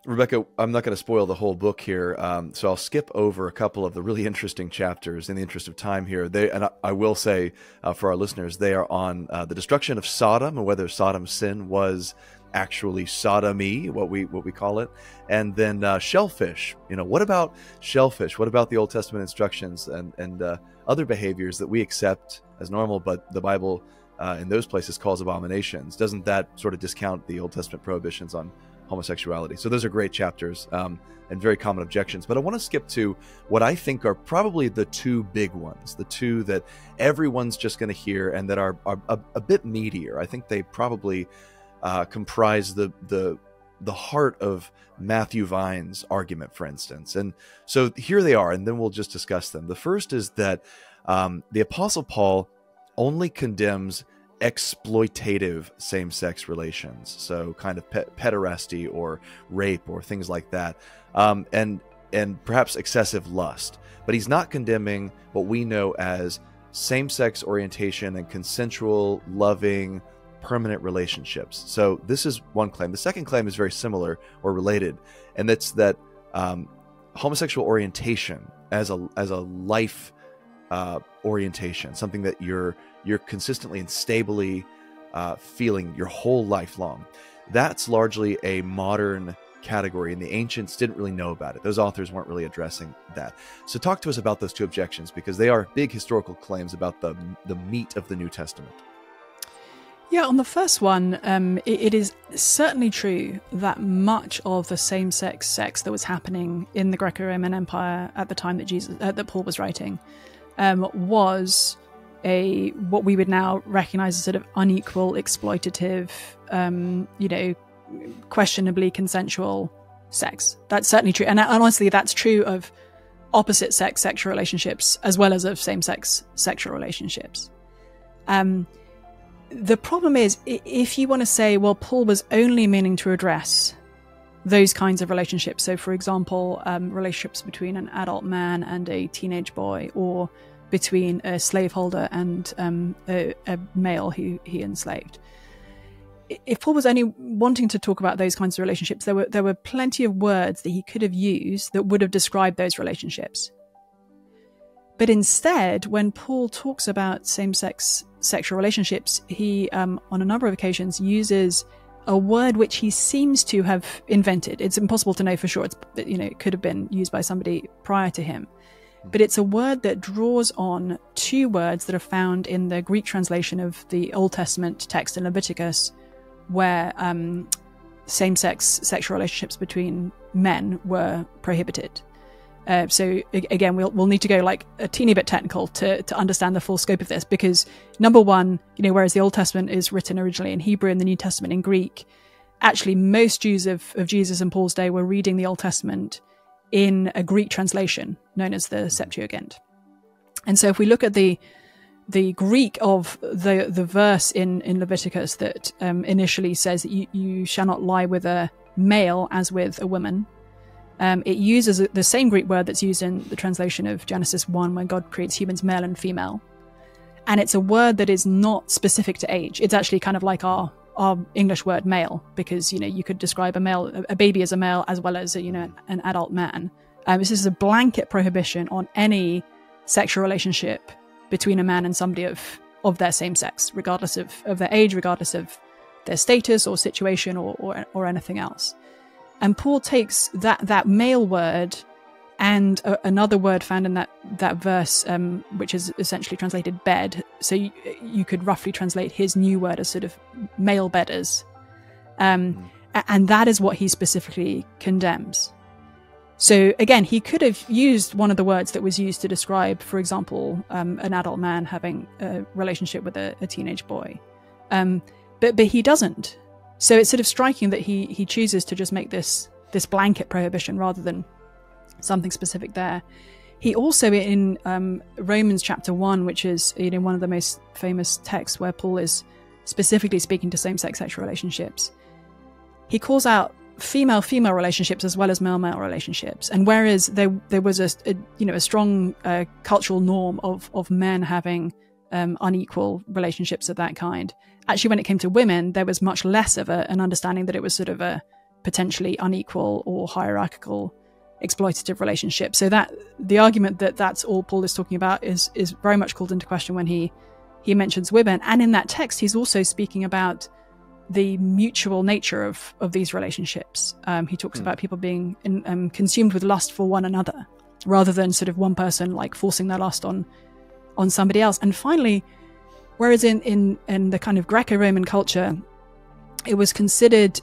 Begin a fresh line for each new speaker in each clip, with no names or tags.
Rebecca, I'm not going to spoil the whole book here, so I'll skip over a couple of the really interesting chapters in the interest of time here. I will say for our listeners, they are on the destruction of Sodom and whether Sodom's sin was actually sodomy, what we call it, and then shellfish. What about shellfish? What about the Old Testament instructions and other behaviors that we accept as normal, but the Bible in those places calls abominations? Doesn't that sort of discount the Old Testament prohibitions on homosexuality? So those are great chapters and very common objections. But I want to skip to what I think are probably the two big ones, the two that everyone's just going to hear and that are a bit meatier. I think they probably comprise the heart of Matthew Vine's argument, for instance. And so here they are, and then we'll just discuss them. The first is that the Apostle Paul only condemns exploitative same-sex relations, so kind of pederasty or rape or things like that, and perhaps excessive lust. But he's not condemning what we know as same-sex orientation and consensual, loving, permanent relationships. So this is one claim. The second claim is very similar or related, and that's that homosexual orientation as a life orientation, something that you're consistently and stably feeling your whole life long. That's largely a modern category, and the ancients didn't really know about it. Those authors weren't really addressing that. So talk to us about those two objections, because they are big historical claims about the meat of the New Testament.
Yeah, on the first one, it is certainly true that much of the same-sex sex that was happening in the Greco-Roman Empire at the time that Paul was writing was what we would now recognize as sort of unequal, exploitative, questionably consensual sex. That's certainly true. And honestly, that's true of opposite sex sexual relationships as well as of same-sex sexual relationships. The problem is, if you want to say, well, Paul was only meaning to address those kinds of relationships. So, for example, relationships between an adult man and a teenage boy, or between a slaveholder and a male who he enslaved. If Paul was only wanting to talk about those kinds of relationships, there were plenty of words that he could have used that would have described those relationships. But instead, when Paul talks about same-sex sexual relationships, he, on a number of occasions, uses a word which he seems to have invented. It's impossible to know for sure. It could have been used by somebody prior to him. But it's a word that draws on two words that are found in the Greek translation of the Old Testament text in Leviticus, where same-sex sexual relationships between men were prohibited. So again, we'll need to go like a teeny bit technical to understand the full scope of this, because number one, whereas the Old Testament is written originally in Hebrew and the New Testament in Greek, actually most Jews of Jesus and Paul's day were reading the Old Testament in a Greek translation known as the Septuagint. And so if we look at the Greek of the verse in Leviticus that initially says that you shall not lie with a male as with a woman, it uses the same Greek word that's used in the translation of Genesis 1 when God creates humans male and female. And it's a word that is not specific to age. It's actually kind of like our English word male, because, you could describe a baby as a male as well as, an adult man. This is a blanket prohibition on any sexual relationship between a man and somebody of their same sex, regardless of their age, regardless of their status or situation or anything else. And Paul takes that male word and another word found in that verse, which is essentially translated bed. So you could roughly translate his new word as sort of male bedders. And that is what he specifically condemns. So again, he could have used one of the words that was used to describe, for example, an adult man having a relationship with a teenage boy. But he doesn't. So it's sort of striking that he chooses to just make this blanket prohibition rather than something specific there. He also, in Romans chapter 1, which is one of the most famous texts where Paul is specifically speaking to same-sex sexual relationships, he calls out female-female relationships as well as male-male relationships. And whereas there was a strong cultural norm of men having unequal relationships of that kind, actually when it came to women, there was much less of an understanding that it was sort of a potentially unequal or hierarchical exploitative relationship. So that the argument that that's all Paul is talking about is very much called into question when he mentions women. And in that text, he's also speaking about the mutual nature of these relationships. He talks about people being consumed with lust for one another, rather than sort of one person like forcing their lust on somebody else. And finally, whereas in the kind of Greco-Roman culture, it was considered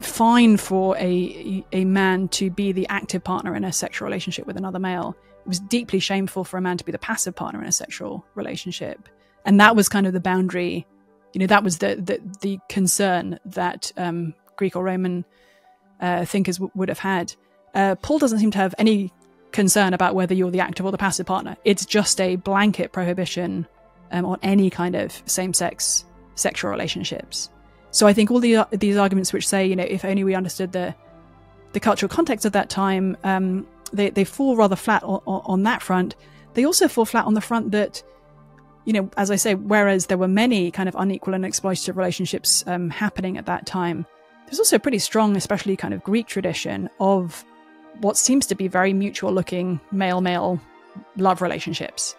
fine for a man to be the active partner in a sexual relationship with another male. It was deeply shameful for a man to be the passive partner in a sexual relationship. And that was kind of the boundary, that was the concern that Greek or Roman thinkers would have had. Paul doesn't seem to have any concern about whether you're the active or the passive partner. It's just a blanket prohibition on any kind of same-sex sexual relationships. So I think all these arguments which say, if only we understood the cultural context of that time, they fall rather flat on that front. They also fall flat on the front that, as I say, whereas there were many kind of unequal and exploitative relationships happening at that time, there's also a pretty strong, especially kind of Greek tradition of what seems to be very mutual looking male-male love relationships.